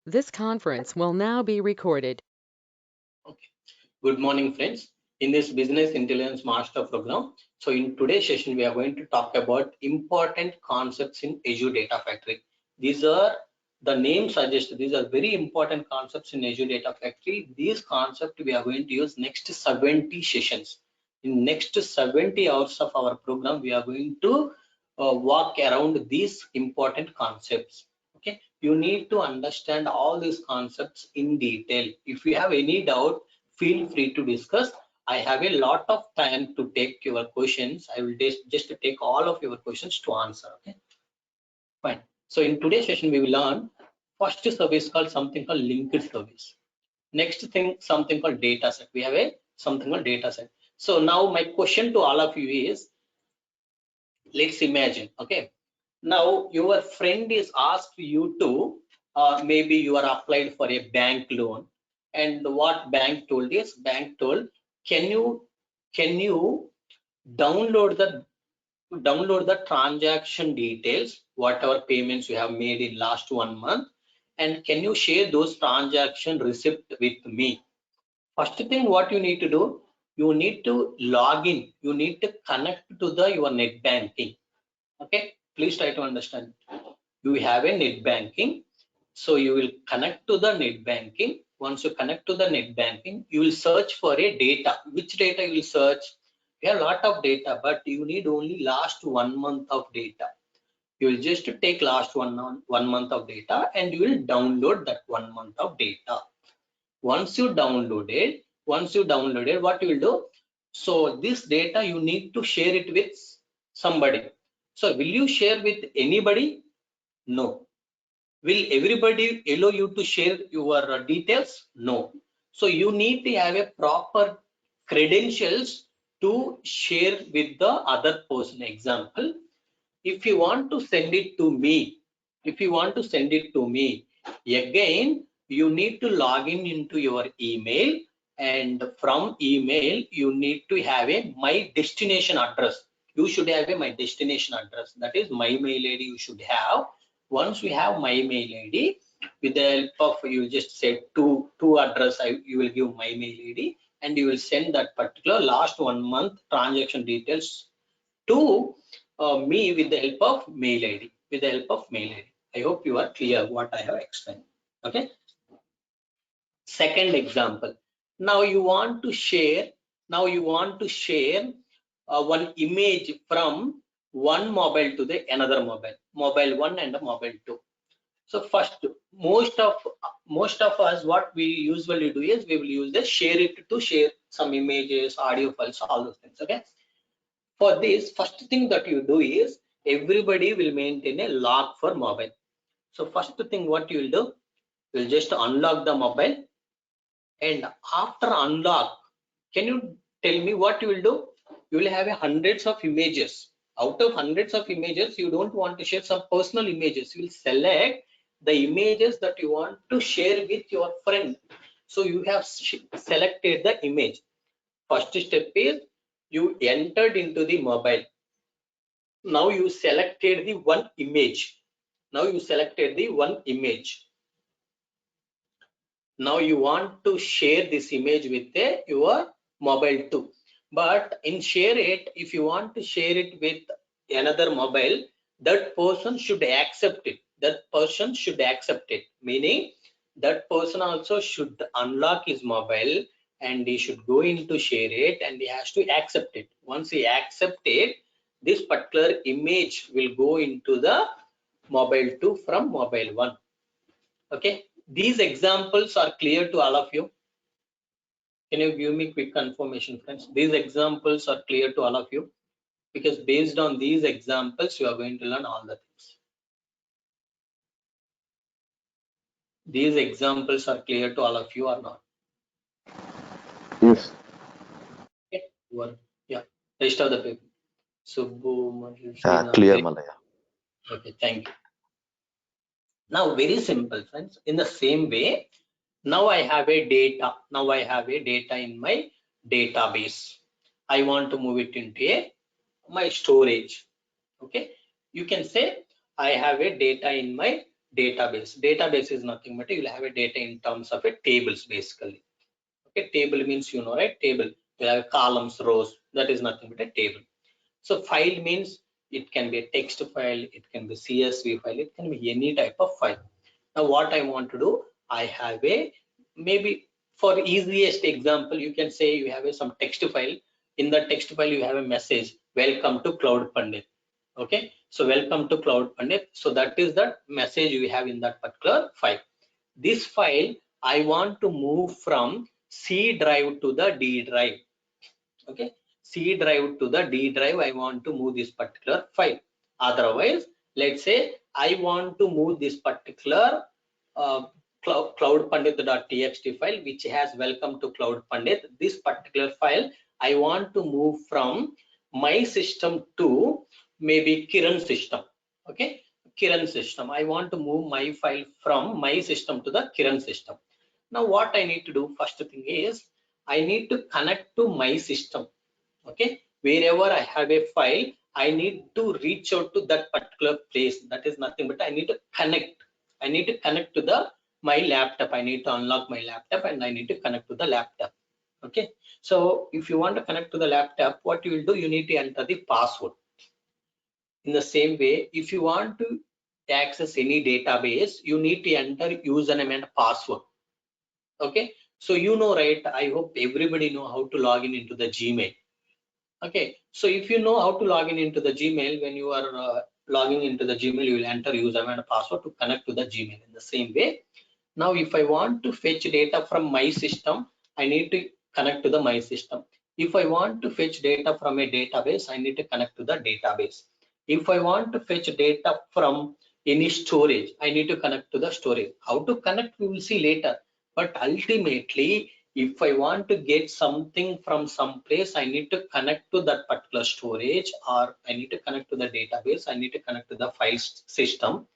This conference will now be recorded. Okay. Good morning, friends. In this Business Intelligence Master Program, so in today's session, we are going to talk about important concepts in Azure Data Factory. These are the name suggests these are very important concepts in Azure Data Factory. These concepts we are going to use next 70 sessions. In next 70 hours of our program, we are going to walk around these important concepts. Okay, you need to understand all these concepts in detail. If you have any doubt, feel free to discuss. I have a lot of time to take your questions. I will just take all of your questions to answer. Okay, fine. So in today's session, we will learn first service called something called linked service. Next thing, something called dataset. We have a something called dataset. So now my question to all of you is, let's imagine, okay, now your friend is asked you to maybe you are applied for a bank loan, and what bank told is, bank told, can you download the transaction details, whatever payments you have made in last 1 month, and can you share those transaction receipt with me? First thing what you need to do, you need to log in, you need to connect to the your net banking. Okay, please try to understand. You have a net banking, so you will connect to the net banking. Once you connect to the net banking, you will search for a data. Which data you will search? You have a lot of data, but you need only last 1 month of data. You will just take last one month of data, and you will download that 1 month of data. Once you downloaded, what you will do, so this data you need to share it with somebody. So will you share with anybody? No. Will everybody allow you to share your details? No. So you need to have a proper credentials to share with the other person. Example, if you want to send it to me, again you need to log in into your email, and from email you need to have a my destination address. You should have a my destination address, that is my mail id you should have. Once you have my mail id, with the help of, you will just say two address, you will give my mail id, and you will send that particular last 1 month transaction details to me with the help of mail id. I hope you are clear what I have explained. Okay, second example. Now you want to share one image from one mobile to the another mobile one and mobile two. So first, most of us, what we usually do is we will use the share it to share some images, audio files, all those things. Okay, for this, first thing that you do is everybody will maintain a lock for mobile. So first thing what you will do, you will just unlock the mobile, and after unlock, can you tell me what you will do? You will have hundreds of images. Out of hundreds of images, you don't want to share some personal images. You will select the images that you want to share with your friend. So you have selected the image. First step is you entered into the mobile. Now you selected the one image. Now you want to share this image with your mobile too. But in share it, if you want to share it with another mobile, that person should accept it. Meaning that person also should unlock his mobile, and he should go into share it, and he has to accept it. Once he accept it, this particular image will go into the mobile 2 from mobile 1. Okay, these examples are clear to all of you. Can you give me quick confirmation, friends? These examples are clear to all of you, because based on these examples you are going to learn all the things. These examples are clear to all of you or not? Yes. Okay. Yeah, rest of the people. Clear, Malaya. Okay, thank you. Now, very simple, friends. In the same way, now I have a data. In my database. I want to move it into my storage. Okay, you can say I have a data in my database. Database is nothing but you'll have a data in terms of a tables basically. Okay, table means you know, right? Table. You have columns, rows. That is nothing but a table. So file means it can be a text file, it can be CSV file, it can be any type of file. Now what I want to do, I have a, maybe for easiest example, you can say you have some text file. In the text file, you have a message, welcome to Cloud Pandit. Okay, so welcome to Cloud Pandit. So that is the message you have in that particular file. This file, I want to move from C drive to the D drive. Okay, C drive to the D drive, I want to move this particular file. Otherwise, let's say I want to move this particular Cloud Pandit.txt file, which has welcome to Cloud Pandit. This particular file, I want to move from my system to maybe Kiran system. Okay, Kiran system. I want to move my file from my system to the Kiran system. Now, what I need to do, first thing is I need to connect to my system. Okay, wherever I have a file, I need to reach out to that particular place. That is nothing but I need to connect. I need to connect to the my laptop. I need to unlock my laptop and I need to connect to the laptop. Okay, so if you want to connect to the laptop, what you will do, you need to enter the password. In the same way, if you want to access any database, you need to enter username and password. Okay, so you know, right? I hope everybody know how to log in into the Gmail. Okay, so if you know how to log in into the Gmail, when you are logging into the Gmail, you will enter username and password to connect to the Gmail. In the same way, now if I want to fetch data from my system, I need to connect to the my system. If I want to fetch data from a database, I need to connect to the database. If I want to fetch data from any storage, I need to connect to the storage. How to connect, we will see later. But ultimately, if I want to get something from some place, I need to connect to that particular storage, or I need to connect to the database. I need to connect to the file system.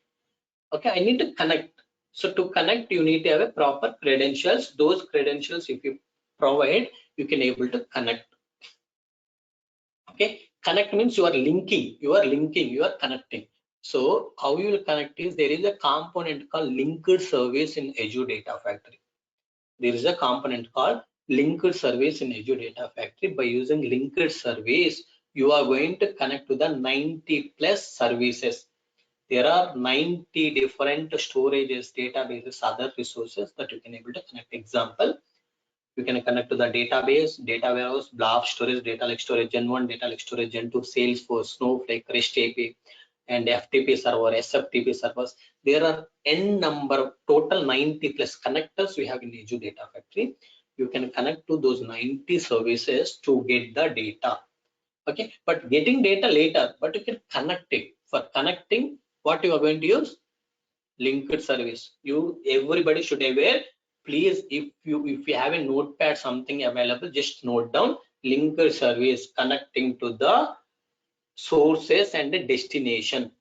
Okay, I need to connect. So to connect, you need to have a proper credentials. Those credentials, if you provide, you can able to connect. Okay, connect means you are linking, you are connecting. So how you will connect is there is a component called linked service in Azure Data Factory. There is a component called linked service in Azure Data Factory. By using linked service, you are going to connect to the 90 plus services. There are 90 different storages, databases, other resources that you can able to connect. Example, you can connect to the database, data warehouse, blob storage, data lake storage, Gen 1, data lake storage, Gen 2, Salesforce, Snowflake, REST API, and FTP server, SFTP servers. There are n number, total 90 plus connectors we have in Azure Data Factory. You can connect to those 90 services to get the data. Okay, but getting data later, but you can connect it. For connecting, what you are going to use? Linked service. You, everybody should aware. Please, if you have a notepad something available, just note down linked service connecting to the sources and the destination.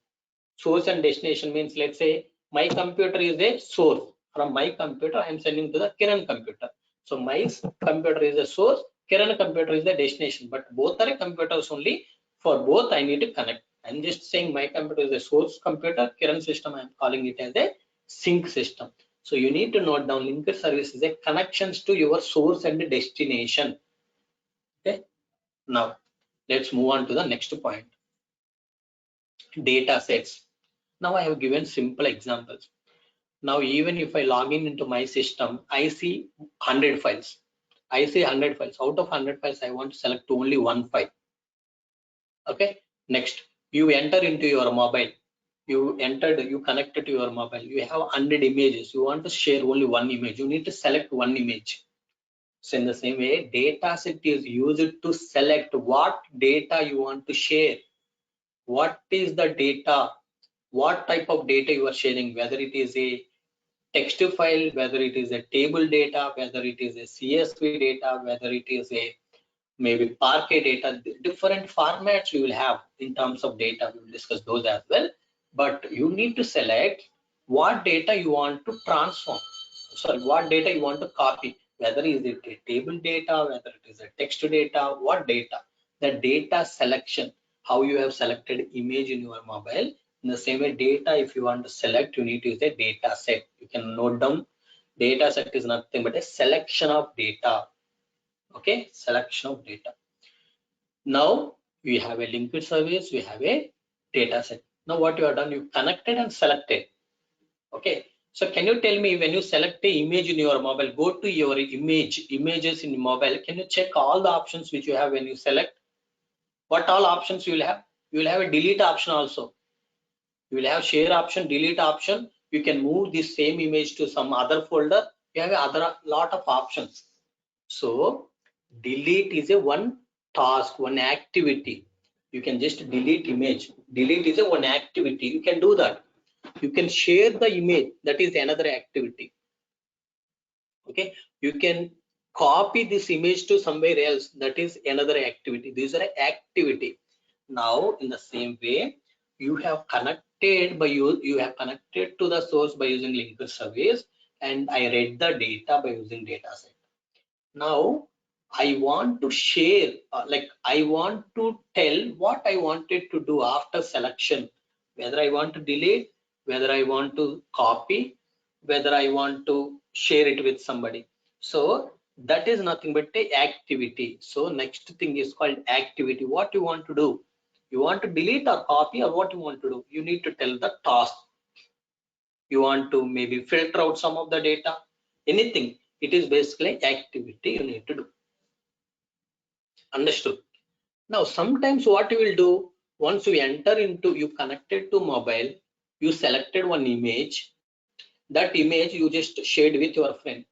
Source and destination means, let's say my computer is a source. From my computer, I am sending to the Kiran computer. So my computer is a source, Kiran computer is the destination, but both are computers only. For both, I need to connect. I'm just saying my computer is a source computer, Kiran system, I'm calling it as a sync system. So you need to note down linked service is a connections to your source and destination. Okay. Now let's move on to the next point. Data sets. Now I have given simple examples. Now, even if I log in into my system, I see 100 files. I see 100 files. Out of 100 files, I want to select only one file. Okay. Next, you enter into your mobile. You connected to your mobile. You have 100 images. You want to share only one image. You need to select one image. So in the same way, data set is used to select what data you want to share. What is the data? What type of data you are sharing, whether it is a text file, whether it is a table data, whether it is a CSV data, whether it is a maybe Parquet data, different formats you will have in terms of data. We will discuss those as well. But you need to select what data you want to transform. Sorry, what data you want to copy, whether is it a table data, whether it is a text data, what data. The data selection, how you have selected image in your mobile, In the same way, data, if you want to select, you need to use a data set. You can note down data set is nothing but a selection of data. Okay, selection of data. Now we have a linked service, we have a data set. Now what you have done, you connected and selected. Okay, so can you tell me, when you select the image in your mobile, go to your images in mobile, can you check all the options which you have when you select? What all options you will have? You will have a delete option also. You will have share option, delete option. You can move this same image to some other folder. You have a lot of options. So delete is a one task, one activity. You can just delete image. Delete is a one activity. You can do that. You can share the image. That is another activity. Okay, you can copy this image to somewhere else. That is another activity. These are activity. Now in the same way, you have connected by you have connected to the source by using linked service, and I read the data by using dataset. Now I want to share, like I want to tell what I wanted to do after selection, whether I want to delete, whether I want to copy, whether I want to share it with somebody. So that is nothing but the activity. So next thing is called activity. What you want to do? You want to delete or copy, or what you want to do? You need to tell the task. You want to maybe filter out some of the data, anything. It is basically activity you need to do. Understood? Now sometimes what you will do, once you enter into, you connected to mobile, you selected one image, that image you just shared with your friend.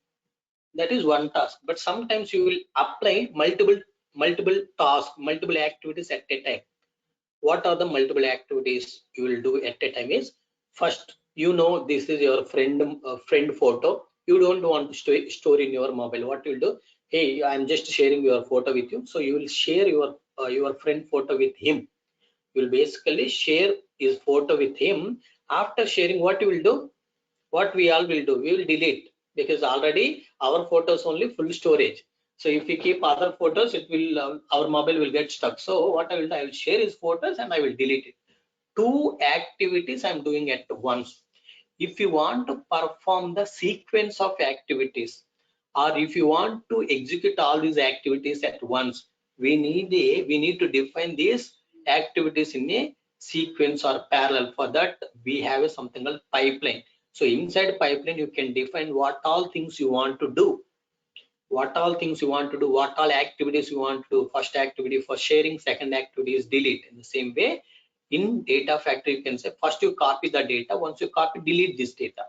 That is one task. But sometimes you will apply multiple tasks, multiple activities at a time. What are the multiple activities you will do at a time is, first, this is your friend photo. You don't want to store in your mobile. What you will do, hey, I'm just sharing your photo with you, so you will share your friend photo with him. You will basically share his photo with him. After sharing, what you will do, what we all will do, we will delete, because already our photos only full storage. So if we keep other photos, it will our mobile will get stuck. So what I will do, I will share his photos and I will delete it. Two activities I'm doing at once. If you want to perform the sequence of activities, or if you want to execute all these activities at once, we need to define these activities in a sequence or parallel. For that, we have something called pipeline. So inside pipeline, you can define what all things you want to do, what all activities you want to do. First activity for sharing, second activity is delete. In the same way, in data factory, you can say first you copy the data. Once you copy, delete this data.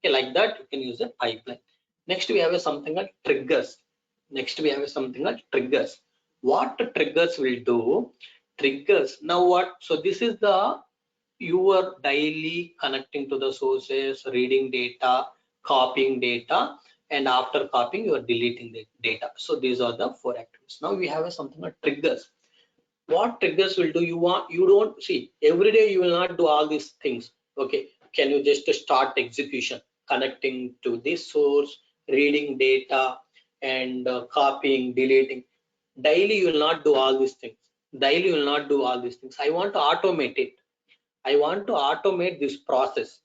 Okay, like that you can use a pipeline. Next we have something called triggers. What the triggers will do? Triggers. Now what? So this is the your daily connecting to the sources, reading data, copying data, and after copying you are deleting the data. So these are the four activities. Now we have something called triggers. What triggers will do, you don't see every day, you will not do all these things. Okay, can you just start execution, connecting to this source, reading data, and copying, deleting? Daily you will not do all these things. I want to automate it. I want to automate this process.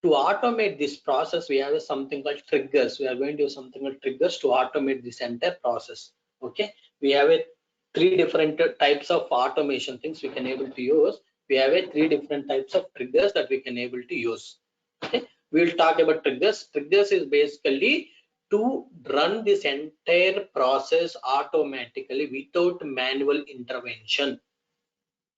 To automate this process, we have something called triggers. We are going to use something called triggers to automate this entire process. Okay, we have three different types of automation things we can able to use. We have three different types of triggers that we can able to use. Okay, we will talk about triggers. Triggers is basically to run this entire process automatically without manual intervention.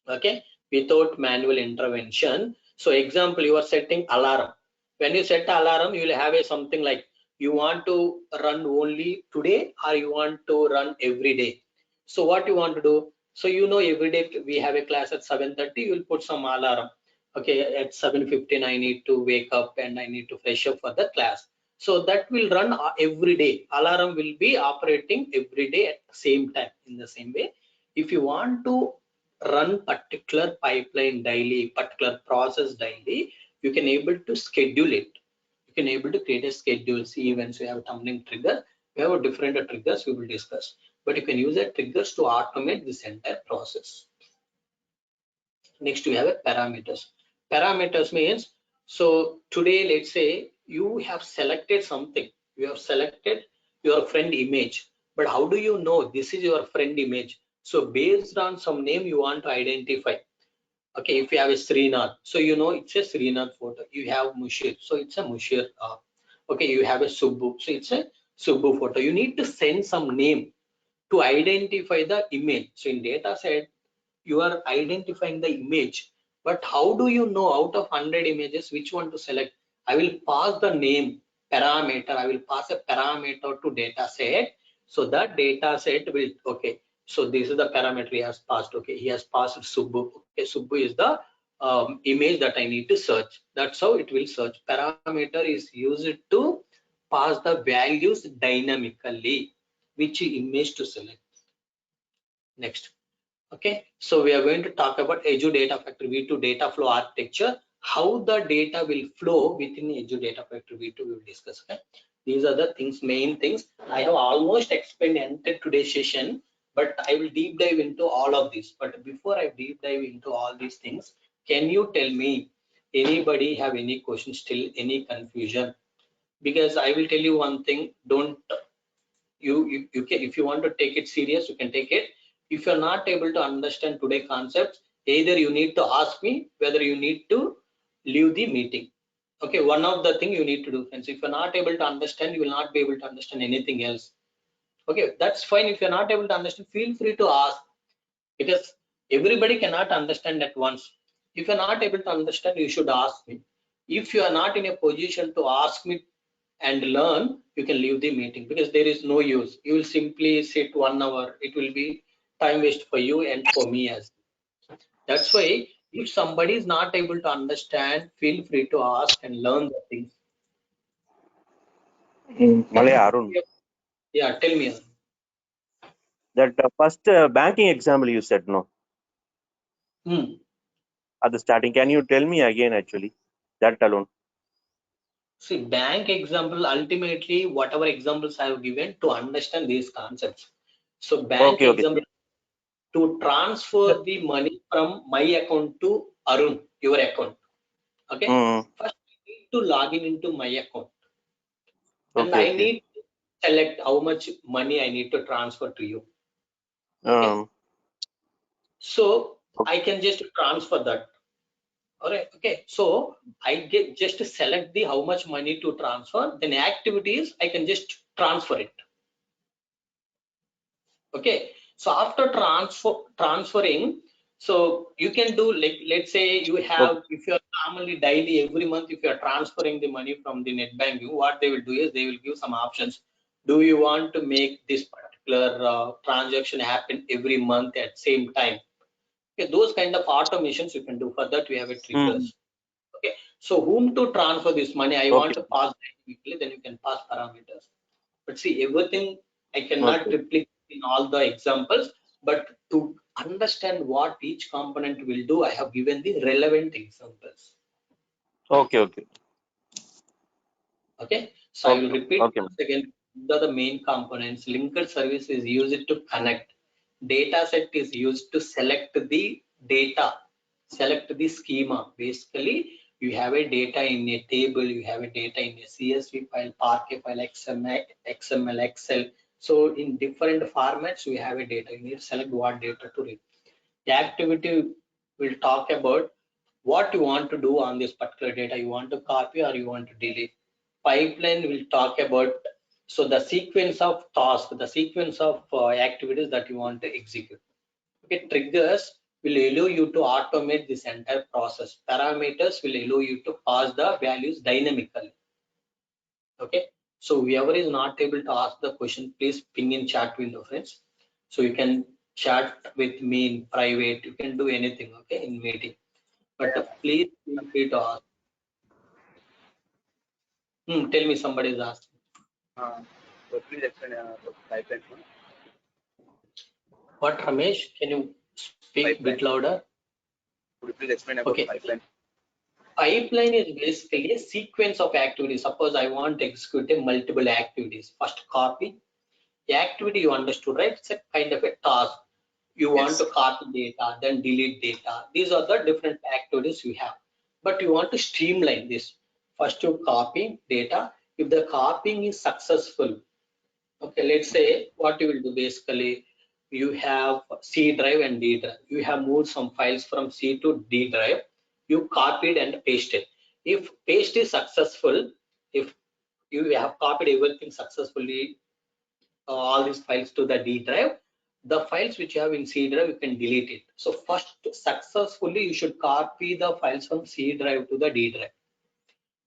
Okay, without manual intervention. So example, you are setting alarm. When you set alarm, you will have something like, you want to run only today or you want to run every day. So what you want to do, so every day we have a class at 7:30, you will put some alarm. Okay, at 7:15 I need to wake up and I need to fresh up for the class. So that will run every day. Alarm will be operating every day at the same time. In the same way, if you want to run particular pipeline daily, particular process daily, you can able to schedule it. You can able to create a schedule. See, events, we have tumbling trigger, we have different triggers we will discuss, but you can use a triggers to automate this entire process. Next we have a parameters. Parameters means, so today let's say you have selected something, you have selected your friend image, but how do you know this is your friend image? So based on some name you want to identify. Okay, if you have a Srinath, so you know it's a Srinath photo. You have Mushir, so it's a Mushir. Okay, you have a Subbu, so it's a Subbu photo. You need to send some name to identify the image. So in data set, you are identifying the image, but how do you know out of 100 images which one to select? I will pass the name parameter. I will pass a parameter to data set. So that data set will, okay, so this is the parameter he has passed. Okay, he has passed Subbu. Okay, Subbu is the image that I need to search. That's how it will search. Parameter is used to pass the values dynamically which image to select. Next. Okay, so we are going to talk about Azure Data Factory V2 data flow architecture. How the data will flow within Azure Data Factory V2 we will discuss. Okay, these are the things, main things. I have almost explained entered today's session, but I will deep dive into all of this. But before I deep dive into all these things, can you tell me, anybody have any questions still, any confusion? Because I will tell you one thing, don't you can, if you want to take it serious, you can take it. If you're not able to understand today concepts, either you need to ask me, whether you need to leave the meeting. Okay, one of the thing you need to do, friends. If you're not able to understand, you will not be able to understand anything else. Okay, that's fine. If you're not able to understand, feel free to ask, because everybody cannot understand at once. If you're not able to understand, you should ask me. If you are not in a position to ask me and learn, you can leave the meeting, because there is no use. You will simply sit 1 hour. It will be time waste for you and for me as well. That's why if somebody is not able to understand, feel free to ask and learn the things. Malay Arun, Yeah, tell me. that first banking example you said no Hmm. at the starting. Can you tell me again? Actually, that alone. See, bank example, ultimately, whatever examples I have given to understand these concepts. So bank Okay, okay. example, to transfer the money from my account to Arun, your account. Okay. Mm, First, I need to log in into my account, and okay, I okay. need to select how much money I need to transfer to you. Okay. Um, So I can just transfer that. All right. Okay. So I get just to select the how much money to transfer. Then activities, I can just transfer it. Okay, so after transferring, so you can do, like, let's say you okay. have, if you're normally daily every month, if you're transferring the money from the net banking, what they will do is they will give some options. Do you want to make this particular transaction happen every month at same time? Okay, those kind of automations you can do. For that we have a Mm, triggers. Okay, so whom to transfer this money? I want okay, to pass dynamically, then you can pass parameters. But see, everything I cannot okay, replicate in all the examples, but to understand what each component will do, I have given the relevant examples. okay, okay, Okay, so I will okay, repeat okay, once again. The main components. Linked service is used to connect. Data set is used to select the data, select the schema. Basically, you have a data in a table, you have a data in a CSV file, Parquet file, XML, Excel. So in different formats, we have a data. You need to select what data to read. The activity will talk about what you want to do on this particular data. You want to copy or you want to delete. Pipeline will talk about, so the sequence of tasks, the sequence of activities that you want to execute. Okay, triggers will allow you to automate this entire process. Parameters will allow you to pass the values dynamically. Okay, so whoever is not able to ask the question, please ping in chat window, friends. So you can chat with me in private. You can do anything, okay, in meeting. But please feel free to ask. Tell me, somebody is asking. So please explain pipeline. What, Ramesh? Can you speak a bit Pipeline. louder? Could you please explain about Okay. pipeline? Pipeline is basically a sequence of activities. Suppose I want to execute a multiple activities. First, copy. The activity you understood, right? It's a kind of a task. You want to copy data, then delete data. These are the different activities you have. But you want to streamline this. First you copy data. If the copying is successful, okay, let's say what you will do basically, you have C drive and D drive. You have moved some files from C to D drive. You copied and pasted. If paste is successful, if you have copied everything successfully, all these files to the D drive, the files which you have in C drive, you can delete it. So first, successfully, you should copy the files from C drive to the D drive.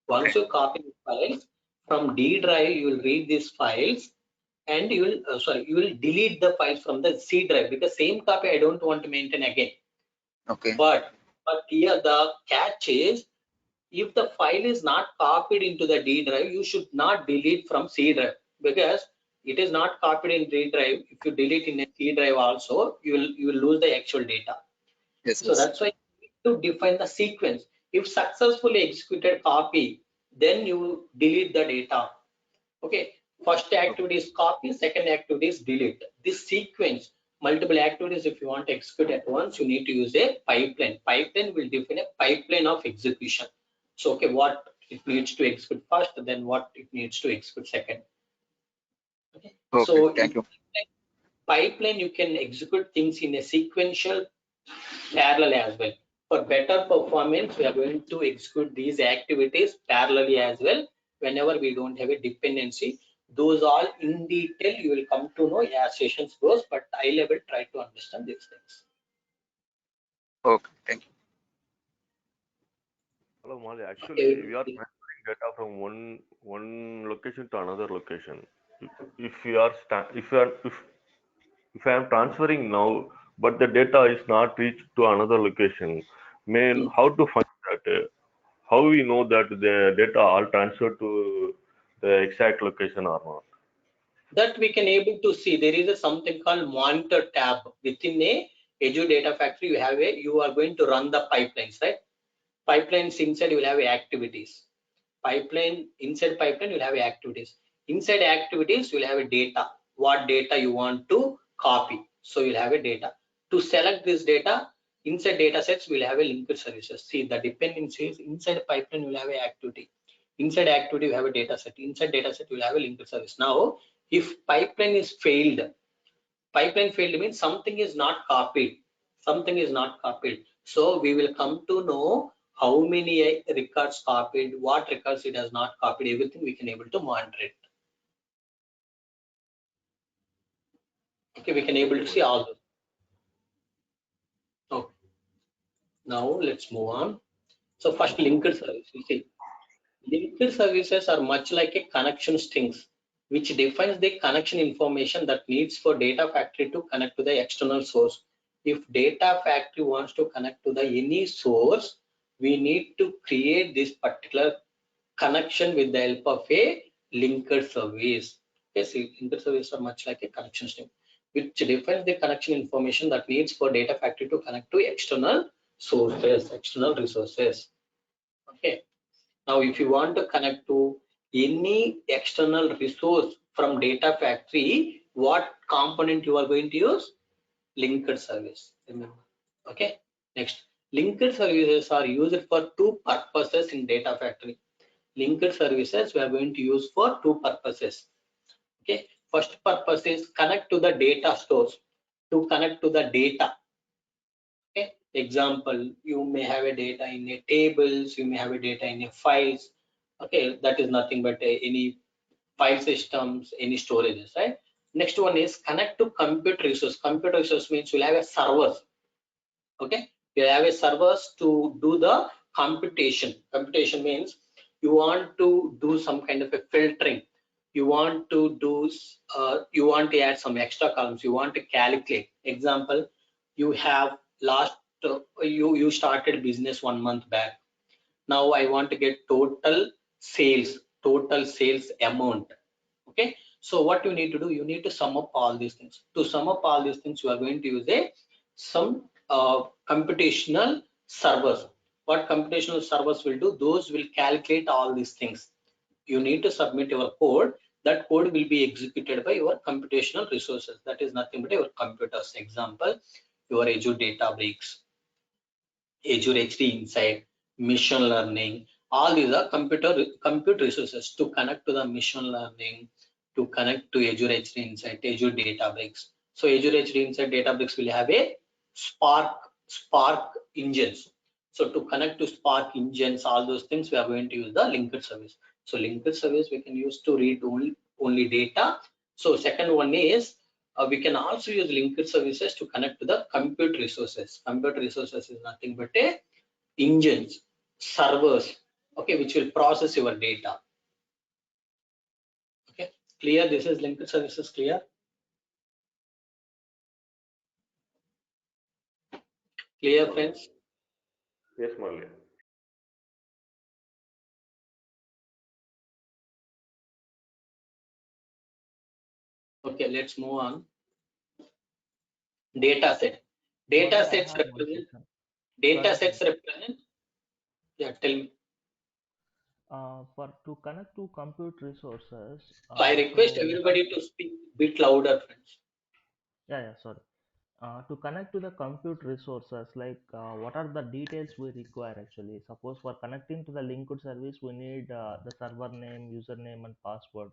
Once you copy the files from D drive, you will read these files and you will you will delete the files from the C drive, because same copy I don't want to maintain again. Okay. But here the catch is, if the file is not copied into the D drive, you should not delete from C drive, because it is not copied in D drive. If you delete in a C drive also, you will lose the actual data. Yes. So that's why you need to define the sequence. If successfully executed copy, then you delete the data. Okay, first activity is copy, second activity is delete. This sequence, multiple activities, if you want to execute at once, you need to use a pipeline. Pipeline will define a pipeline of execution. So, okay, what it needs to execute first, then what it needs to execute second. Okay, so Thank you. Pipeline, you can execute things in a sequential parallel as well. For better performance, we are going to execute these activities parallelly as well. Whenever we don't have a dependency, those all in detail you will come to know as sessions goes, but high level try to understand these things. Okay, thank you. Hello, Mali. Actually, we are transferring data from one location to another location. If we are if I am transferring now, but the data is not reached to another location, how to find that? How we know that the data all transferred to the exact location or not? That we can able to see. There is a something called monitor tab within a Azure Data Factory. You are going to run the pipelines, right? Pipelines inside you will have activities. Inside pipeline you'll have activities. Inside activities you'll have a data. What data you want to copy? So you'll have a data. To select this data, inside data sets we'll have a linked services. See the dependencies inside pipeline you'll have a activity. Inside activity you have a data set. Inside data set you'll have a linked service. Now, if pipeline failed means something is not copied. Something is not copied. So we will come to know how many records copied, what records it has not copied, everything we can able to monitor it. Okay, we can able to see all those. Okay. Now let's move on. So first linked service. You see, linked services are much like a connection strings, which defines the connection information that needs for data factory to connect to the external source. If data factory wants to connect to the any source, we need to create this particular connection with the help of a linked service. Yes, linked service are much like a connection string, which defines the connection information that needs for data factory to connect to external sources, external resources. Okay. Now, if you want to connect to any external resource from data factory, what component you are going to use? Linked service. Remember. Okay. Next, linked services are used for two purposes in data factory. Linked services we are going to use for two purposes. Okay. First purpose is connect to the data stores, to connect to the data. Okay. Example, you may have a data in a tables, you may have a data in a files. Okay, that is nothing but any file systems, any storages, right? Next one is connect to compute resource. Compute resource means you'll have a servers. Okay, you have a servers to do the computation. Computation means you want to do some kind of a filtering. You want to do you want to add some extra columns. You want to calculate. Example, you have you started business 1 month back. Now I want to get total sales amount. Okay, so what you need to do, you need to sum up all these things. To sum up all these things, you are going to use some computational servers. What computational servers will do, those will calculate all these things. You need to submit your code, that code will be executed by your computational resources. That is nothing but your computers. Example, your Azure Databricks, Azure HD Insight, machine learning. All these are compute resources to connect to the machine learning, to connect to Azure HD Insight, Azure Databricks. So Azure HD Insight Databricks will have a Spark engines. So to connect to Spark engines, all those things, we are going to use the linked service. So linked service we can use to read only data. So second one is we can also use linked services to connect to the compute resources. Compute resources is nothing but a engines, servers, okay, which will process your data. Okay, clear? This is linked services. Clear? Clear, friends? Yes, Murli. Okay, let's move on. Data set. Data sets represent. Data sets represent. Yeah, tell me. For to connect to compute resources, So I request everybody to speak a bit louder, friends. sorry. To connect to the compute resources, like what are the details we require actually? Suppose for connecting to the linked service, we need the server name, username, and password.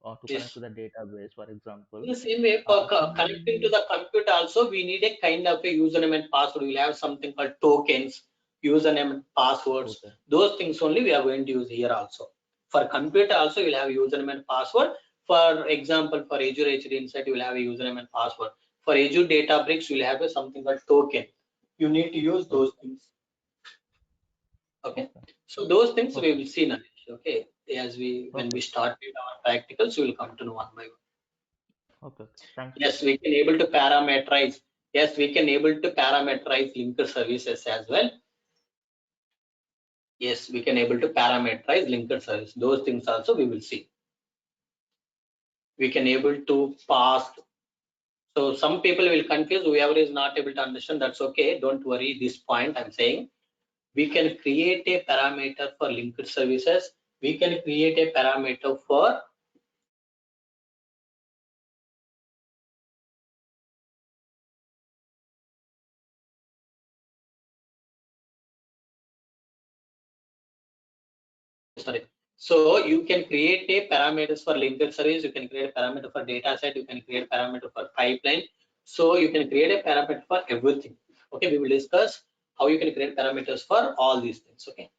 Or to connect Yes. to the database, for example. In the same way, for connecting to Similarly, the computer also, we need a kind of a username and password. We'll have something called tokens, username and passwords. okay, Those things only we are going to use here also. For computer also, you'll have username and password. For example, for Azure HD Insight, you will have a username and password. For Azure Databricks, you'll have a something called token. You need to use those things. Okay. So those things we will see now. Okay. As when we started our practicals, we will come to know one by one. Okay. Thanks. Yes, we can able to parameterize. Yes, we can able to parameterize linked services as well. Yes, we can able to parameterize linked service. Those things also we will see. We can able to pass. So some people will confuse. Whoever is not able to understand, that's okay. Don't worry. This point I'm saying, we can create a parameter for linked services. We can create a parameter for sorry. So you can create a parameters for linked service. You can create a parameter for data set. You can create a parameter for pipeline. So you can create a parameter for everything. Okay, we will discuss how you can create parameters for all these things. Okay.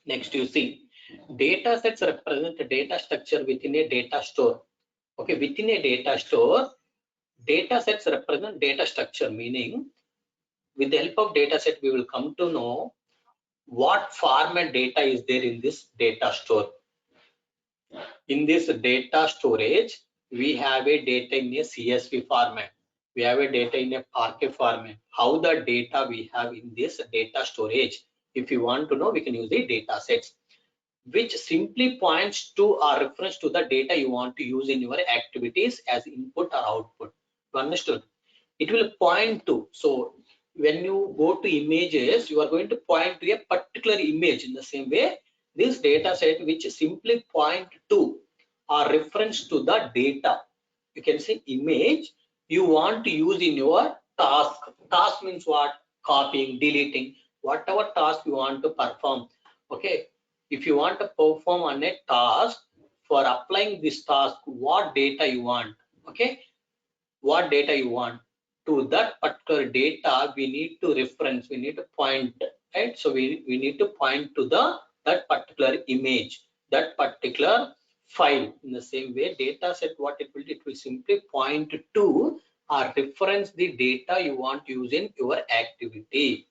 Next, you see, data sets represent a data structure within a data store. Okay, within a data store, data sets represent data structure, meaning with the help of data set, we will come to know what format data is there in this data store. In this data storage, we have a data in a CSV format. We have a data in a Parquet format. How the data we have in this data storage? If you want to know, we can use the data sets, which simply points to or reference to the data you want to use in your activities as input or output. You understood? It will point to. So when you go to images, you are going to point to a particular image. In the same way, this data set which simply point to or reference to the data. You can say image you want to use in your task. Task means what? Copying, deleting, whatever task you want to perform. Okay. If you want to perform on a task, for applying this task, what data you want? Okay. What data you want? To that particular data, we need to reference, we need to point, right? So we need to point to that particular image, that particular file. In the same way, data set, what it will simply point to or reference the data you want to use in your activity.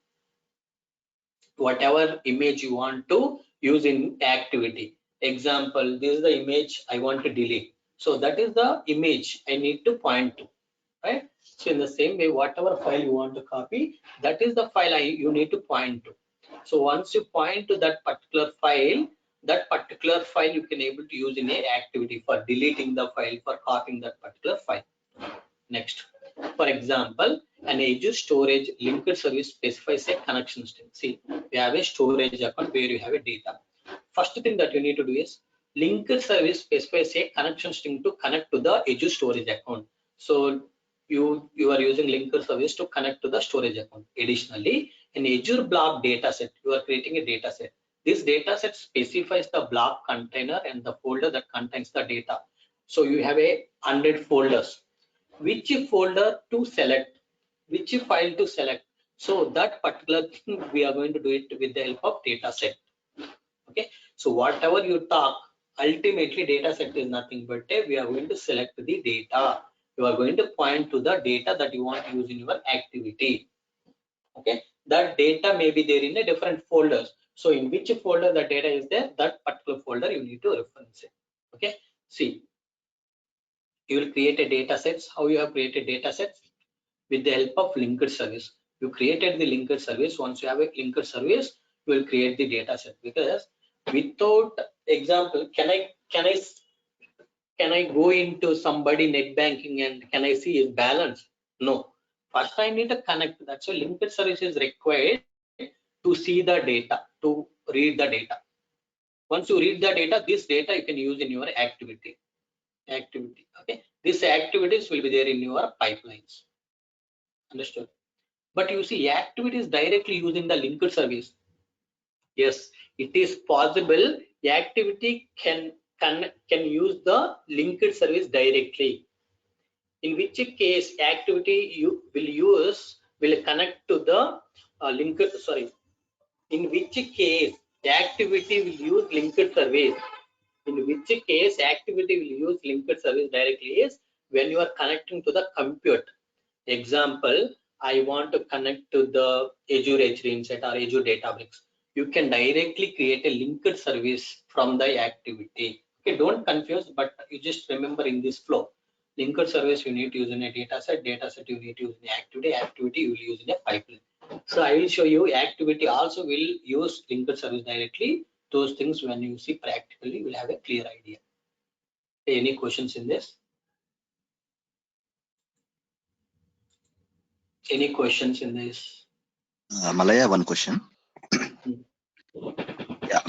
Whatever image you want to use in activity. Example, this is the image I want to delete. So that is the image I need to point to. Right? So in the same way, whatever file you want to copy, that is the file you need to point to. So once you point to that particular file you can able to use in a activity for deleting the file, for copying that particular file. Next, for example, an Azure storage linked service specifies a connection string. See, we have a storage account where you have a data. First thing that you need to do is Linked service specifies a connection string to connect to the Azure storage account. So you are using linked service to connect to the storage account. Additionally, in Azure blob dataset, you are creating a dataset. This dataset specifies the blob container and the folder that contains the data. So you have 100 folders. Which folder to select, which file to select. So that particular thing we are going to do it with the help of dataset. Okay, so whatever you talk, ultimately dataset is nothing but we are going to select the data. You are going to point to the data that you want to use in your activity. Okay, that data may be there in a different folders. So in which folder the data is there, that particular folder you need to reference it. Okay, see, you will create a data sets. How you have created data sets? With the help of linked service. You created the linked service. Once you have a linked service, you will create the data set. Because without example, can I go into somebody net banking and can I see his balance? No. First I need to connect. That's why linked service is required to see the data, to read the data. Once you read the data, this data you can use in your activity. Okay. These activities will be there in your pipelines. Understood? But you see, activity is directly using the linked service. Yes, it is possible. Activity can use the linked service directly. In which case, activity you will connect to the linked. Sorry. In which case, activity will use linked service. In which case, activity will use linked service directly is when you are connecting to the compute. Example, I want to connect to the Azure H3 Insight or Azure Databricks. You can directly create a linked service from the activity. Okay, don't confuse, but you just remember in this flow. Linked service you need to use in a dataset you need to use in activity you will use in a pipeline. So I will show you activity also will use linked service directly. Those things when you see practically you will have a clear idea. Any questions in this? Any questions in this? Malaya, one question. Yeah,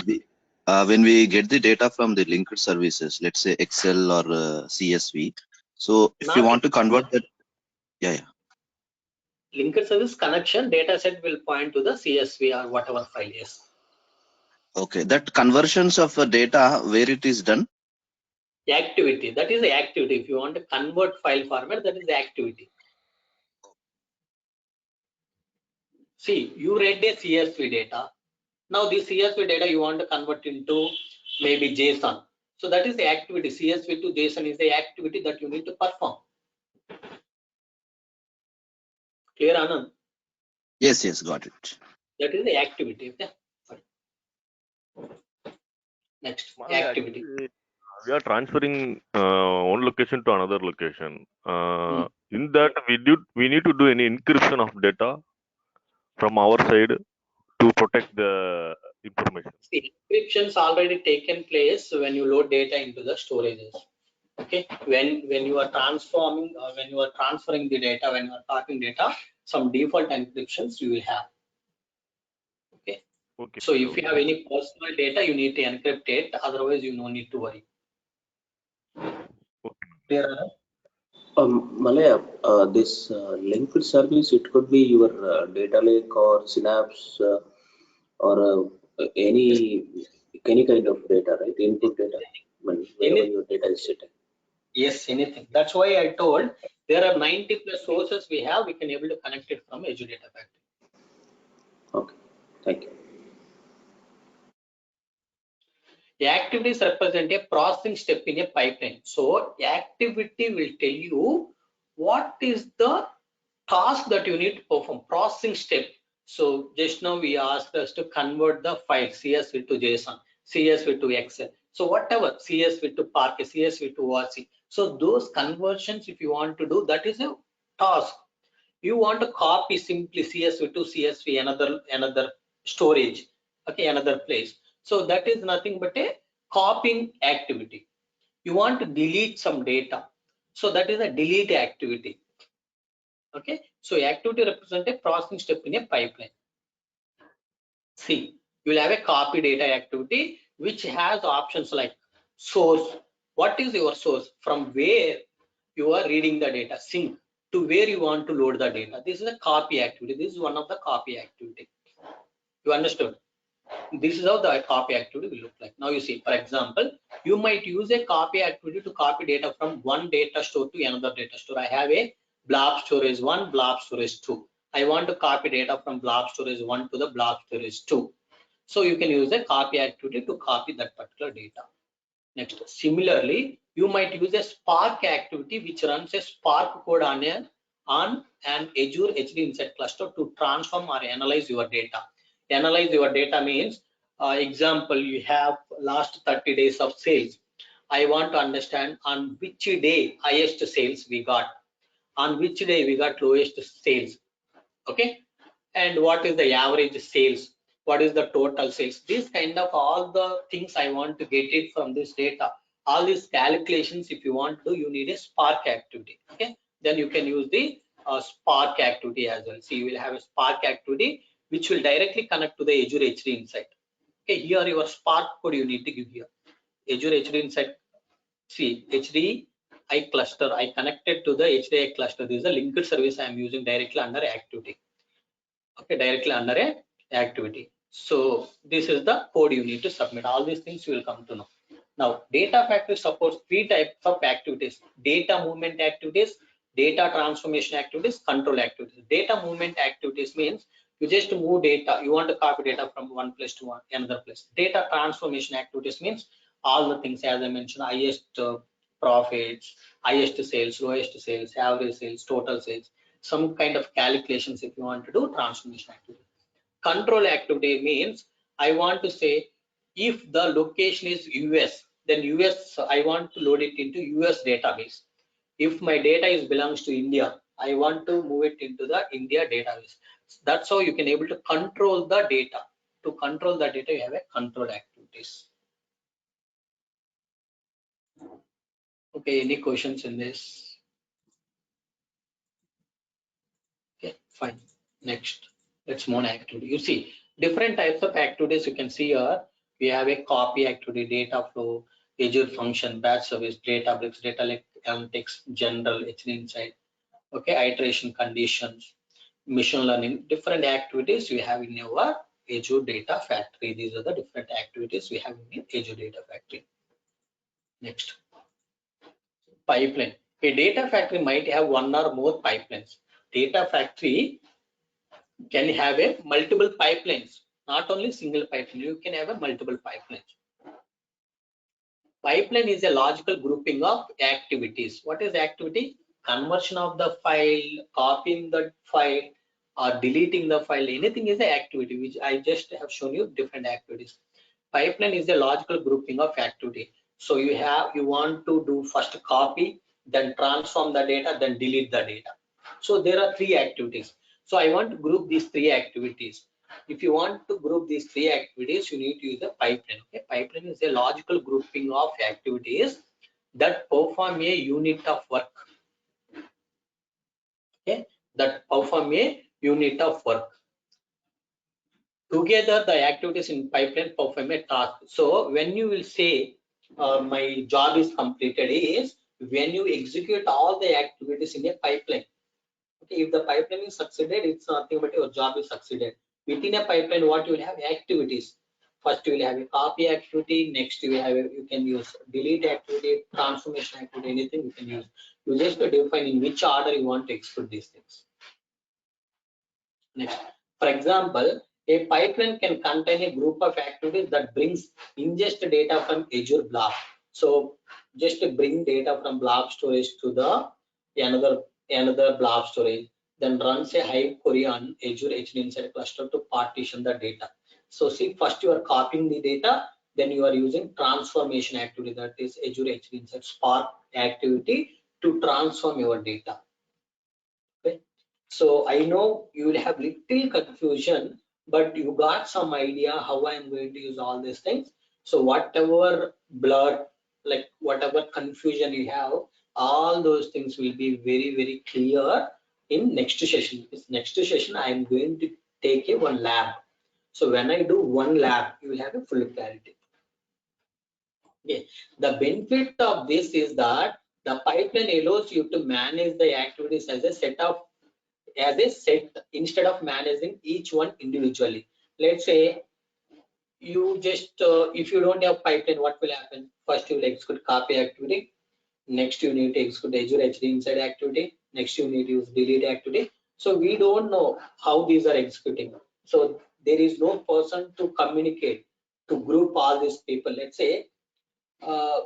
when we get the data from the linked services, let's say Excel or CSV, so if you want to convert that, yeah. Linked service connection data set will point to the CSV or whatever file is. Okay, that conversions of data, where it is done? Activity, that is the activity. If you want to convert file format, that is the activity. See, you read a CSV data. Now this CSV data you want to convert into maybe JSON. So that is the activity. CSV to JSON is the activity that you need to perform. Clear, Anand? Yes, got it. That is the activity. Okay. Next, activity. We are transferring one location to another location. In that, we need to do any encryption of data from our side to protect the information. See, encryptions already taken place when you load data into the storages. Okay, when you are transforming or when you are transferring the data, when you are copying data, some default encryptions you will have. Okay. So if you have any personal data, you need to encrypt it. Otherwise, you no need to worry. Clear? Malaya, this linked service, it could be your data lake or Synapse or any kind of data, right? Input data, wherever your data is sitting. Yes, anything. That's why I told there are 90+ sources we have. We can able to connect it from Azure Data Factory. Okay, thank you. The activities represent a processing step in a pipeline. So activity will tell you what is the task that you need to perform, processing step. So just now we asked us to convert the file CSV to JSON, CSV to Excel. So whatever, CSV to Parquet, CSV to ORC. So those conversions, if you want to do, that is a task. You want to copy simply CSV to CSV, another storage, okay, another place. So that is nothing but a copying activity. You want to delete some data. So that is a delete activity. Okay, so activity represents a processing step in a pipeline. See, you will have a copy data activity which has options like source. What is your source? From where you are reading the data, sync to where you want to load the data. This is a copy activity. This is one of the copy activity. You understood? This is how the copy activity will look like. Now you see, for example, you might use a copy activity to copy data from one data store to another data store. I have a blob storage 1, blob storage 2. I want to copy data from blob storage 1 to the blob storage 2. So you can use a copy activity to copy that particular data. Next, similarly, you might use a Spark activity which runs a Spark code on an Azure HD Insight cluster to transform or analyze your data. Analyze your data means, example, you have last 30 days of sales. I want to understand on which day highest sales we got, on which day we got lowest sales. Okay, and what is the average sales, what is the total sales. This kind of all the things I want to get it from this data. All these calculations, if you want to, you need a Spark activity. Okay, then you can use the Spark activity as well. See, you will have a Spark activity which will directly connect to the Azure HD Insight. Okay, here your Spark code you need to give here. Azure HD Insight. See, HDI cluster, I connected to the HDI cluster. This is a linked service I am using directly under activity. Okay, directly under a activity. So this is the code you need to submit. All these things you will come to know. Now, data factory supports 3 types of activities: data movement activities, data transformation activities, control activities. Data movement activities means you just move data. You want to copy data from one place to another place. Data transformation activities means all the things as I mentioned: highest profits, highest sales, lowest sales, average sales, total sales. Some kind of calculations if you want to do transformation activity. Control activity means I want to say if the location is US, then US I want to load it into US database. If my data is belongs to India, I want to move it into the India database. That's how you can able to control the data. To control the data, you have a control activities. Okay, any questions in this? Okay, fine. Next, let's move on activity. You see different types of activities you can see here. We have a copy activity, data flow, Azure function, batch service, Databricks, data lake analytics, general, HD Insight. Okay, iteration conditions, machine learning, different activities we have in our Azure Data Factory. These are the different activities we have in Azure Data Factory. Next, pipeline. A data factory might have one or more pipelines. Data factory can have a multiple pipelines, not only single pipeline. You can have a multiple pipelines. Pipeline is a logical grouping of activities. What is activity? Conversion of the file, copying the file, or deleting the file. Anything is an activity, which I just have shown you different activities. Pipeline is a logical grouping of activity. So you want to do first copy, then transform the data, then delete the data. So there are 3 activities. So I want to group these 3 activities. If you want to group these 3 activities, you need to use a pipeline. Okay, pipeline is a logical grouping of activities that perform a unit of work. Okay, that perform a unit of work. Together, the activities in pipeline perform a task. So when you will say my job is completed, is when you execute all the activities in a pipeline. Okay, if the pipeline is succeeded, it's nothing but your job is succeeded. Within a pipeline, what you will have activities. First, you will have a copy activity. Next, you will have you can use delete activity, transformation activity, anything you can use. You just define in which order you want to execute these things. Next, for example, a pipeline can contain a group of activities that brings ingest data from Azure Blob. So just to bring data from Blob storage to the another Blob storage, then runs a Hive query on Azure HD Insight cluster to partition the data. So see, first you are copying the data, then you are using transformation activity, that is Azure HD Insight Spark activity to transform your data. Okay. So I know you will have little confusion, but you got some idea how I am going to use all these things. So whatever blur, like whatever confusion you have, all those things will be very, very clear in next session. Because next session I am going to take a one lab. So when I do one lab, you will have a full clarity. Okay. The benefit of this is that the pipeline allows you to manage the activities as a set instead of managing each one individually. Let's say you just if you don't have pipeline, what will happen? First you will execute copy activity. Next you need to execute Azure HD inside activity. Next you need to use delete activity. So we don't know how these are executing. So there is no person to communicate, to group all these people. Let's say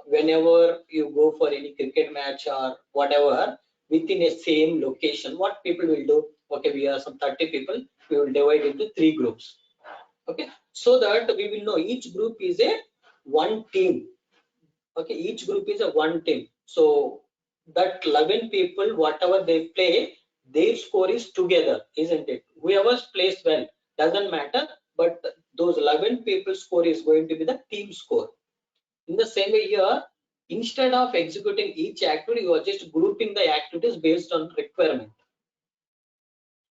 whenever you go for any cricket match or whatever within a same location, what people will do? Okay, we are some 30 people. We will divide into 3 groups. Okay, so that we will know each group is a one team. Okay, each group is a one team. So that 11 people, whatever they play, their score is together, isn't it? Whoever plays well doesn't matter, but those 11 people score is going to be the team score. In the same way here, instead of executing each activity, you are just grouping the activities based on requirement.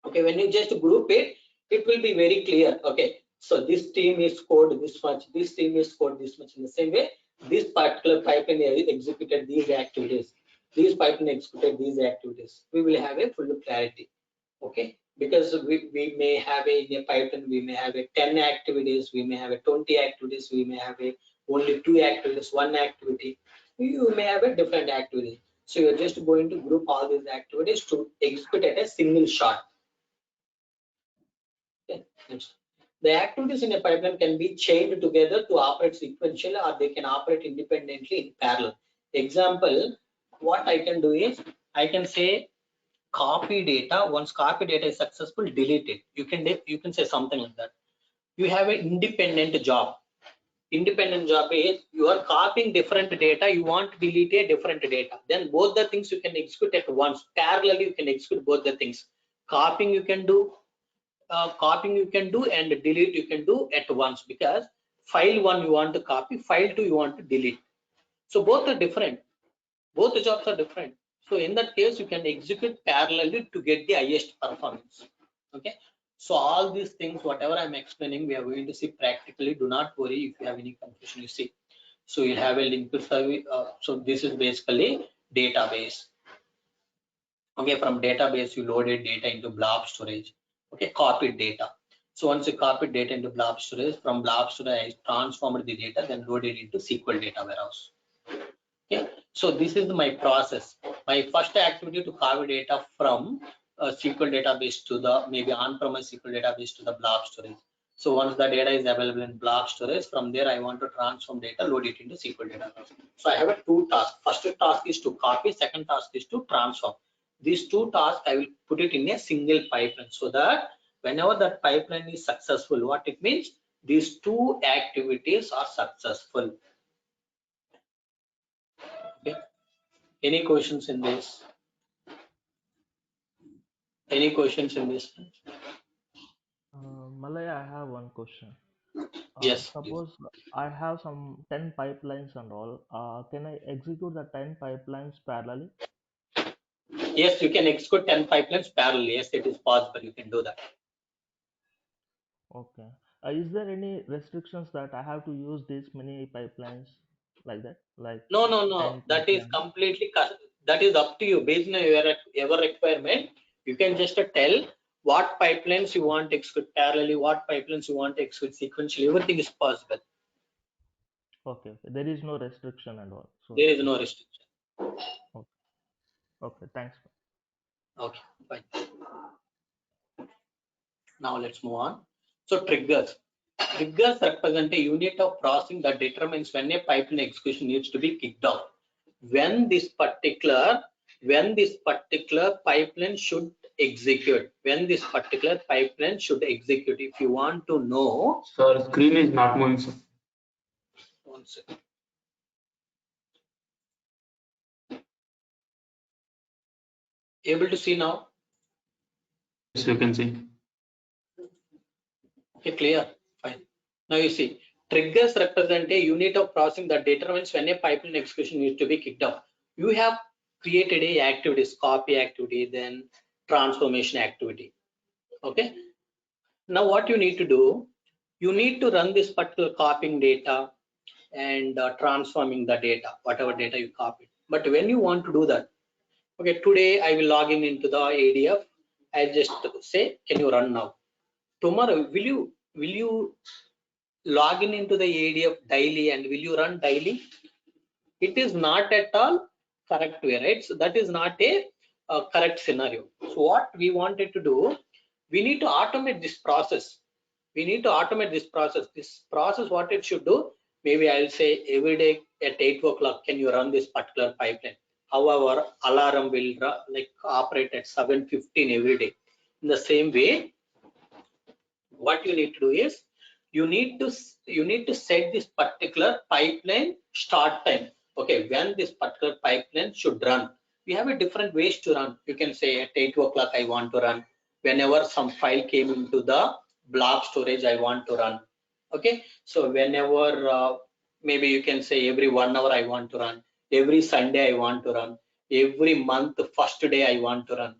Okay, when you just group it, it will be very clear. Okay, so this team is scored this much, this team is scored this much. In the same way, this particular pipeline executed these activities, these pipeline executed these activities. We will have a full clarity. Okay, because we may have in a pipeline, we may have a 10 activities, we may have a 20 activities, we may have a only 2 activities, 1 activity. You may have a different activity. So you're just going to group all these activities to execute at a single shot. Okay, next. The activities in a pipeline can be chained together to operate sequentially, or they can operate independently in parallel. Example, what I can do is I can say copy data. Once copy data is successful, delete it. You can say something like that. You have an independent job. Independent job is you are copying different data, you want to delete a different data. Then both the things you can execute at once. Parallelly, you can execute both the things. Copying you can do, and delete you can do at once, because file 1 you want to copy, file 2 you want to delete. So both are different. Both the jobs are different. So in that case, you can execute parallelly to get the highest performance. Okay. So all these things, whatever I'm explaining, we are going to see practically. Do not worry if you have any confusion. You see. So you have a link to service. So this is basically database. Okay, from database you loaded data into blob storage. Okay, copied data. So once you copied data into blob storage, from blob storage I transformed the data, then loaded into SQL data warehouse. Okay, so this is my process. My first activity to copy data from a SQL database to the maybe on-premise SQL database to the blob storage. So once the data is available in blob storage, from there I want to transform data, load it into SQL database. So I have a 2 tasks. First task is to copy, second task is to transform. These 2 tasks I will put it in a single pipeline, so that whenever that pipeline is successful, what it means, these 2 activities are successful. Okay. Any questions in this? Any questions in this? Malaya, I have one question. Yes. Suppose I have some 10 pipelines and all. Can I execute the 10 pipelines parallelly? Yes, you can execute 10 pipelines parallelly. Yes, it is possible. You can do that. Okay. Is there any restrictions that I have to use this many pipelines like that? Like No. 10 That is pipelines? completely, that is up to you. Based on your requirement, you can just tell what pipelines you want to execute parallelly, what pipelines you want to execute sequentially. Everything is possible. Okay. There is no restriction and all. So There is no restriction. okay. Thanks. Okay, fine. Now let's move on. So triggers. Triggers represent a unit of processing that determines when a pipeline execution needs to be kicked off. When this particular pipeline should execute. When this particular pipeline should execute. If you want to know. Sir, screen is not moving, sir. One second. Able to see now? Yes, you can see. Okay, clear. Fine. Now you see, triggers represent a unit of processing that determines when a pipeline execution needs to be kicked off. You have created a activities, copy activity, then transformation activity. Okay. Now what you need to do, you need to run this particular copying data, and transforming the data, whatever data you copied. But when you want to do that, okay, today I will log in into the ADF. I just say, can you run now? Tomorrow, will you log in into the ADF daily and will you run daily? It is not at all correct way, right? So that is not a correct scenario. So what we wanted to do, we need to automate this process. We need to automate this process. This process, what it should do, maybe I'll say every day at 8 o'clock, can you run this particular pipeline? However, alarm will like operate at 7:15 every day. In the same way, what you need to do is you need to set this particular pipeline start time. Okay, when this particular pipeline should run. We have a different ways to run. You can say at 8 o'clock I want to run. Whenever some file came into the block storage, I want to run. Okay, so whenever maybe you can say every 1 hour I want to run, every Sunday I want to run, every month first day I want to run,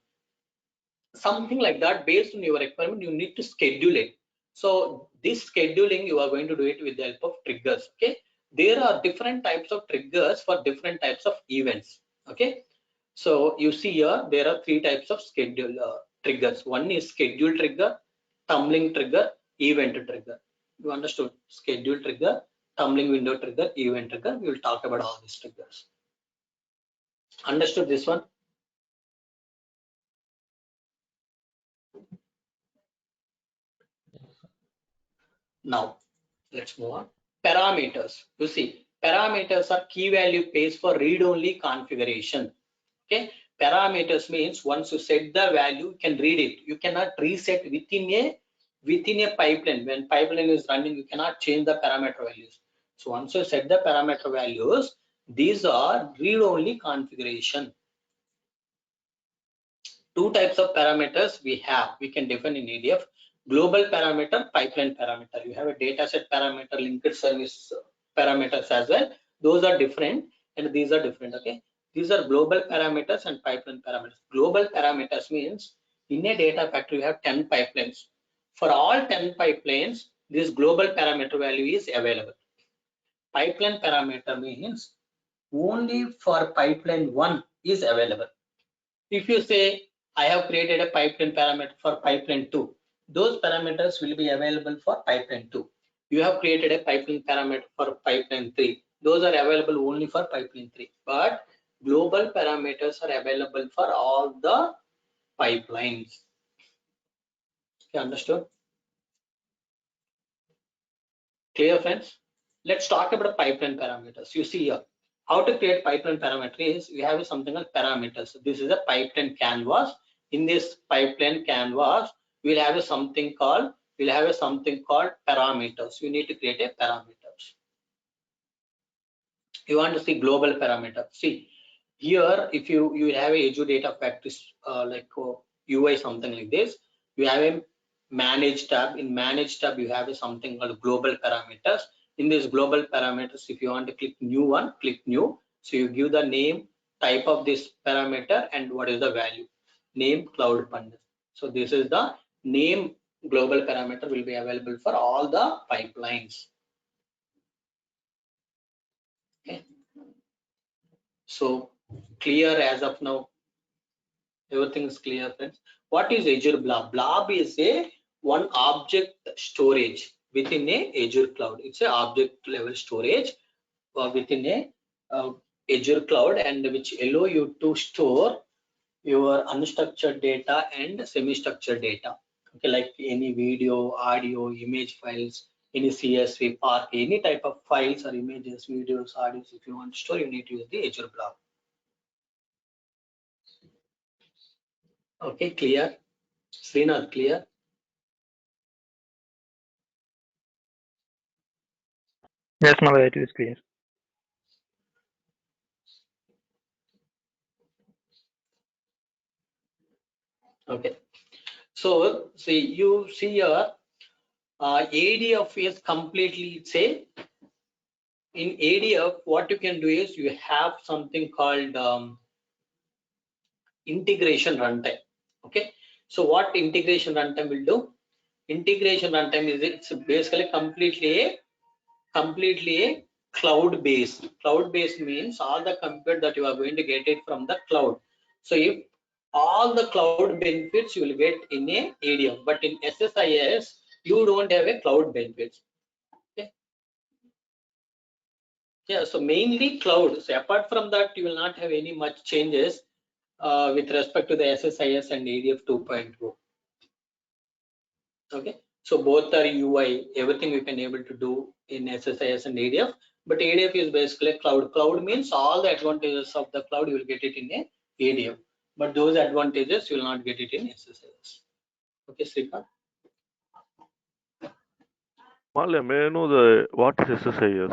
something like that. Based on your requirement, you need to schedule it. So this scheduling, you are going to do it with the help of triggers. Okay, there are different types of triggers for different types of events. Okay, so you see here there are three types of schedule triggers. One is schedule trigger, tumbling trigger, event trigger. You understood? Schedule trigger, tumbling window trigger, event trigger. We will talk about all these triggers. Understood this one? Now let's move on. Parameters. You see, parameters are key value pairs for read-only configuration. Okay, parameters means once you set the value, you can read it. You cannot reset within a pipeline. When pipeline is running, you cannot change the parameter values. So once you set the parameter values, these are read-only configuration. Two types of parameters we have. We can define in ADF: global parameter, pipeline parameter. You have a dataset parameter, linked service parameters as well. Those are different, and these are different. Okay, these are global parameters and pipeline parameters. Global parameters means in a data factory you have 10 pipelines. For all 10 pipelines, this global parameter value is available. Pipeline parameter means only for pipeline 1 is available. If you say I have created a pipeline parameter for pipeline 2, those parameters will be available for pipeline 2. You have created a pipeline parameter for pipeline 3, those are available only for pipeline 3. But global parameters are available for all the pipelines. Okay, understood? Clear, friends? Let's talk about pipeline parameters. You see here, how to create pipeline parameter is we have something called parameters. This is a pipeline canvas. In this pipeline canvas, we'll have something called parameters. You need to create a parameters. You want to see global parameter. See here, if you have a Azure Data Factory like UI, something like this, you have a manage tab. In manage tab, you have something called global parameters. In this global parameters, if you want to click new one, click new. So you give the name, type of this parameter, and what is the value. Name cloud pandas. So this is the name. Global parameter will be available for all the pipelines. Okay. So clear as of now? Everything is clear, friends. What is Azure Blob? Blob is a one object storage within a Azure cloud. It's a object level storage within a Azure cloud, and which allow you to store your unstructured data and semi-structured data. Okay, like any video, audio, image files, any CSV, Park, any type of files or images, videos, audios. If you want to store, you need to use the Azure Blob. Okay, clear? Srinath, clear? Yes, Malay, it is clear. Okay. So see, you see here, ADF is completely, say, in ADF, what you can do is you have something called integration runtime. Okay. So what integration runtime will do? Integration runtime is it's basically completely a cloud based. Cloud based means all the compute that you are going to get it from the cloud. So if all the cloud benefits you will get in a ADF, but in SSIS you don't have a cloud benefits. Okay. Yeah, so mainly cloud. So apart from that, you will not have any much changes with respect to the SSIS and ADF 2.0. Okay, so both are UI, everything we can able to do in SSIS and ADF, but ADF is basically cloud. Cloud means all the advantages of the cloud you will get it in a ADF, but those advantages you will not get it in SSIS. Okay, Srikant. Malya, may I know what is SSIS?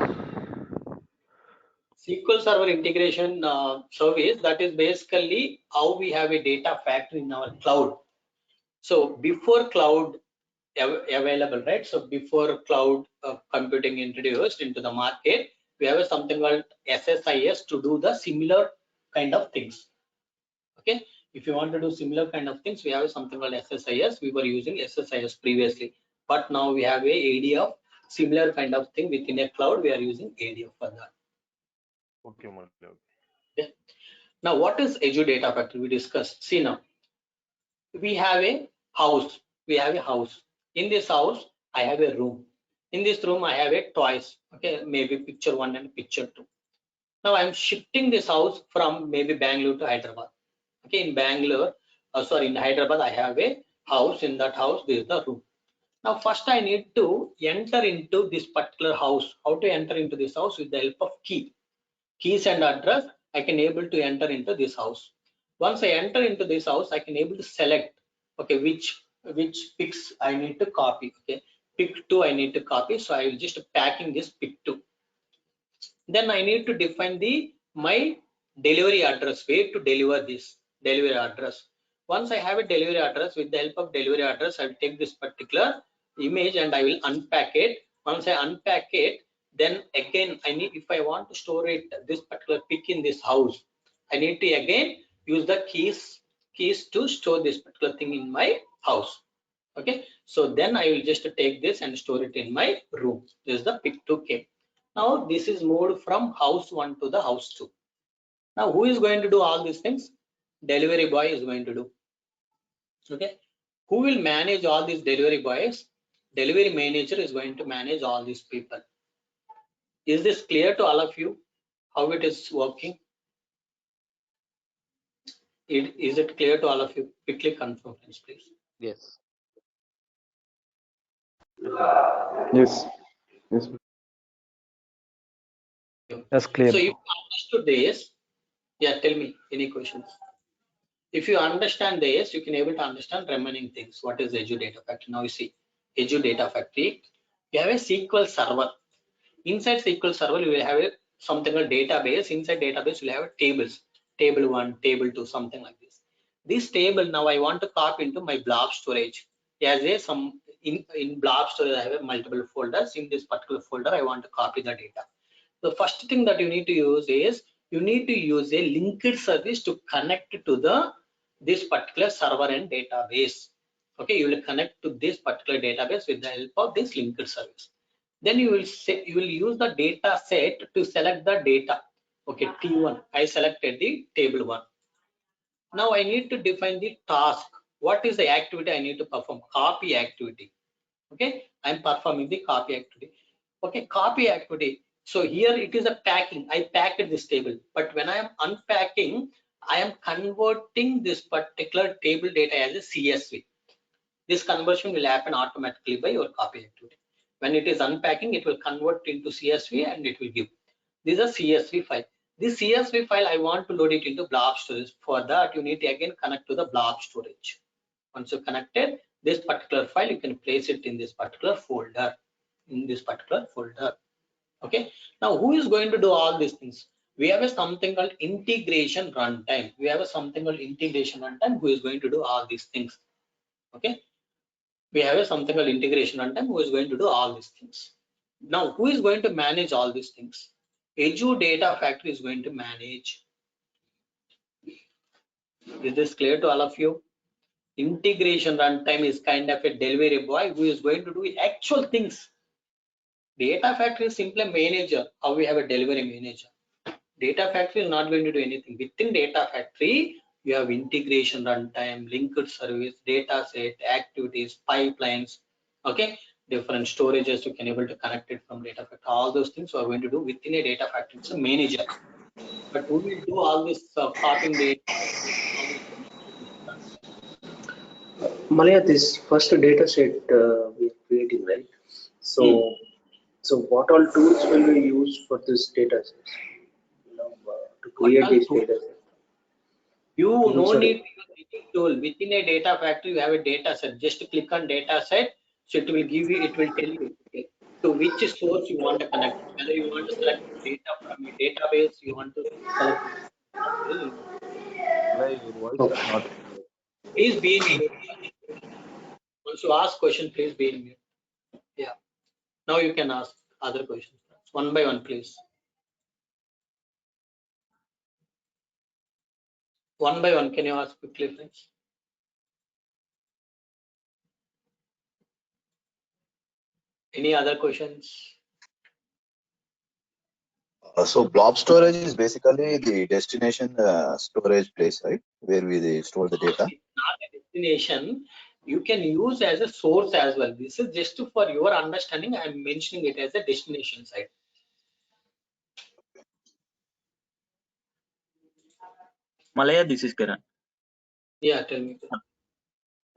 SQL Server Integration Service, that is basically how we have a data factory in our cloud. So before cloud available, right? So before cloud computing introduced into the market, we have something called SSIS to do the similar kind of things. Okay, if you want to do similar kind of things, we have something called SSIS. We were using SSIS previously, but now we have a ADF, similar kind of thing within a cloud. We are using ADF for that. Okay, Malya. Okay. Now, what is Azure Data Factory? We discussed. See now, we have a house. We have a house. In this house, I have a room. In this room, I have a toys. Okay, maybe picture 1 and picture 2. Now I'm shifting this house from maybe Bangalore to Hyderabad. Okay, in Bangalore, in Hyderabad, I have a house. In that house, this is the room. Now first I need to enter into this particular house. How to enter into this house? With the help of keys and address, I can able to enter into this house. Once I enter into this house, I can able to select, okay, which pics I need to copy. Okay, pic 2 I need to copy, so I will just packing this pic 2. Then I need to define my delivery address, where to deliver this delivery address. Once I have a delivery address, with the help of delivery address, I will take this particular image and I will unpack it. Once I unpack it, then again I need, if I want to store it, this particular pic in this house, I need to again use the keys to store this particular thing in my house. Okay, so then I will just take this and store it in my room. This is the pic 2 came. Now this is moved from house 1 to the house 2. Now who is going to do all these things? Delivery boy is going to do. Okay, who will manage all these delivery boys? Delivery manager is going to manage all these people. Is this clear to all of you how it is working? Is it clear to all of you? Quickly confirm, please. Yes. Yes. Yes. That's clear. So if you understood this, yeah, tell me any questions. If you understand this, you can able to understand remaining things. What is Azure Data Factory? Now you see Azure Data Factory. You have a SQL server. Inside SQL server, you will have something called database. Inside database, you will have tables. Table 1, table 2, something like this. This table now I want to copy into my blob storage. As a in blob storage, I have multiple folders. In this particular folder, I want to copy the data. The first thing that you need to use is you need to use a linked service to connect to this particular server and database. Okay, you will connect to this particular database with the help of this linked service. Then you will use the data set to select the data. Okay, T1, I selected the table 1. Now I need to define the task. What is the activity I need to perform? Copy activity. Okay, I'm performing the copy activity. Okay, copy activity. So here it is a packing. I packed this table, but when I am unpacking, I am converting this particular table data as a CSV. This conversion will happen automatically by your copy activity. When it is unpacking, it will convert into CSV and it will give. This is a CSV file. This CSV file, I want to load it into blob storage. For that, you need to again connect to the blob storage. Once you connected this particular file, you can place it in this particular folder. Okay, now who is going to do all these things? We have something called integration runtime. Who is going to do all these things. Okay, we have something called integration runtime who is going to do all these things. Now who is going to manage all these things? Azure Data Factory is going to manage. Is this clear to all of you? Integration runtime is kind of a delivery boy who is going to do actual things. Data factory is simply a manager, how we have a delivery manager. Data factory is not going to do anything. Within data factory, you have integration runtime, linked service, data set, activities, pipelines, okay, different storages you can able to connect it from data factory. All those things we are going to do within a data factory. It's a manager. But who will do all this copying data? All these things? Malaya, this first data set we are creating, right? So, so what all tools will we use for this data set? To create this data set. You no need to use any tool. Within a data factory, you have a data set. Just click on data set. So it will give you, it will tell you okay, to which source you want to connect. Whether you want to select data from a database, you want to select it. Your voice is not clear. Please be in mute. Once you ask question, please be in mute. Yeah. Now you can ask other questions. One by one, please. One by one, can you ask quickly, friends? Any other questions? So blob storage is basically the destination storage place, right? Where we store the data. It's not a destination. You can use as a source as well. This is just for your understanding. I'm mentioning it as a destination site. Malaya, this is Karan. Yeah, tell me.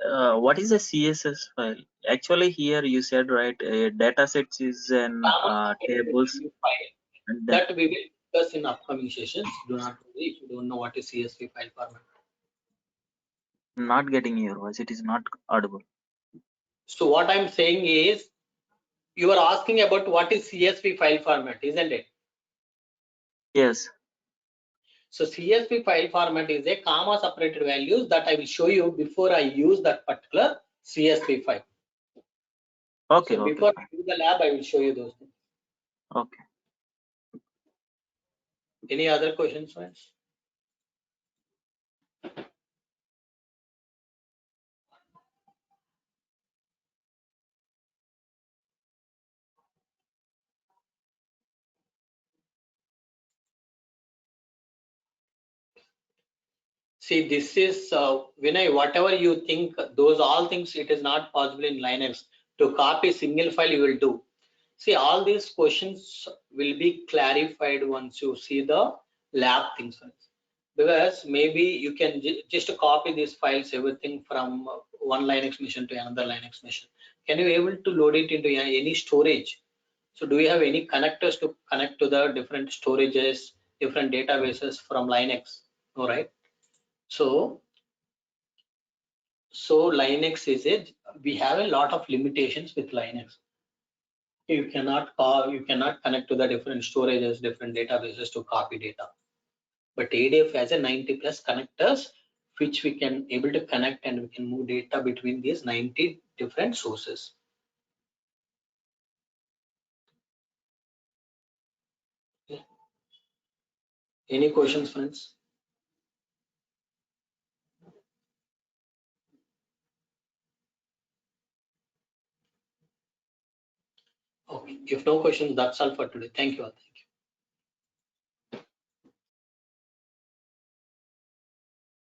What is a CSS file? Actually, here you said right, data sets is an tables. And that we will discuss in upcoming sessions. Do not worry if you don't know what is CSV file format. I'm not getting your voice. It is not audible. So what I'm saying is, you are asking about what is CSV file format, isn't it? Yes. So CSV file format is a comma separated values that I will show you before I use that particular CSV file. Okay. So before I do the lab, I will show you those things. Okay. Any other questions, friends? See, this is Vinay, whatever you think, those all things, it is not possible in Linux. To copy single file, you will do. See, all these questions will be clarified once you see the lab things. Because maybe you can just copy these files, everything from one Linux machine to another Linux machine. Can you able to load it into any storage? So do you have any connectors to connect to the different storages, different databases from Linux? All right. So Linux is we have a lot of limitations with Linux. You cannot connect to the different storages, different databases to copy data. But ADF has a 90 plus connectors which we can able to connect, and we can move data between these 90 different sources. Okay. Any questions, friends? Okay, if no questions, that's all for today. Thank you all.